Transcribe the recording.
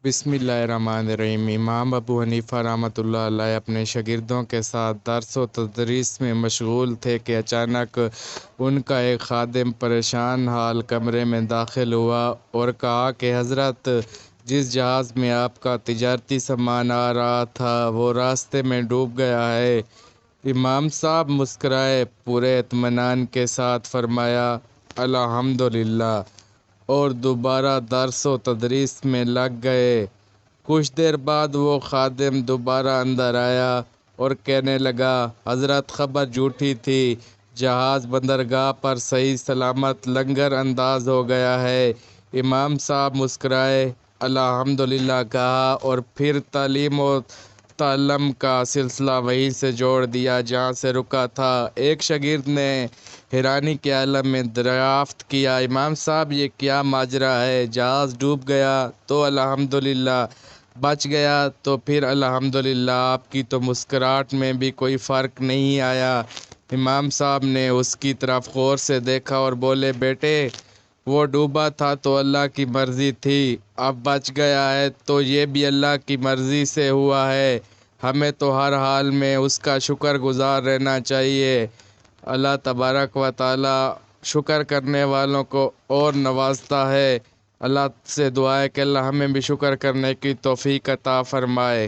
بسم اللہ الرحمن الرحیم۔ امام ابو حنیفہ رحمۃ اللہ علیہ اپنے شاگردوں کے ساتھ درس و تدریس میں مشغول تھے کہ اچانک ان کا ایک خادم پریشان حال کمرے میں داخل ہوا اور کہا کہ حضرت، جس جہاز میں آپ کا تجارتی سامان آ رہا تھا وہ راستے میں ڈوب گیا ہے۔ امام صاحب مسکرائے، پورے اطمینان کے ساتھ فرمایا الحمدللہ، اور دوبارہ درس و تدریس میں لگ گئے۔ کچھ دیر بعد وہ خادم دوبارہ اندر آیا اور کہنے لگا، حضرت خبر جھوٹی تھی، جہاز بندرگاہ پر صحیح سلامت لنگر انداز ہو گیا ہے۔ امام صاحب مسکرائے، الحمدللہ کہا اور پھر تعلیم و تعلم کا سلسلہ وہیں سے جوڑ دیا جہاں سے رکا تھا۔ ایک شاگرد نے حیرانی کے عالم میں دریافت کیا، امام صاحب یہ کیا ماجرا ہے؟ جہاز ڈوب گیا تو الحمدللہ، بچ گیا تو پھر الحمدللہ، آپ کی تو مسکراہٹ میں بھی کوئی فرق نہیں آیا۔ امام صاحب نے اس کی طرف غور سے دیکھا اور بولے، بیٹے، وہ ڈوبا تھا تو اللہ کی مرضی تھی، اب بچ گیا ہے تو یہ بھی اللہ کی مرضی سے ہوا ہے۔ ہمیں تو ہر حال میں اس کا شکر گزار رہنا چاہیے۔ اللہ تبارک و تعالی شکر کرنے والوں کو اور نوازتا ہے۔ اللہ سے دعا ہے کہ اللہ ہمیں بھی شکر کرنے کی توفیق عطا فرمائے۔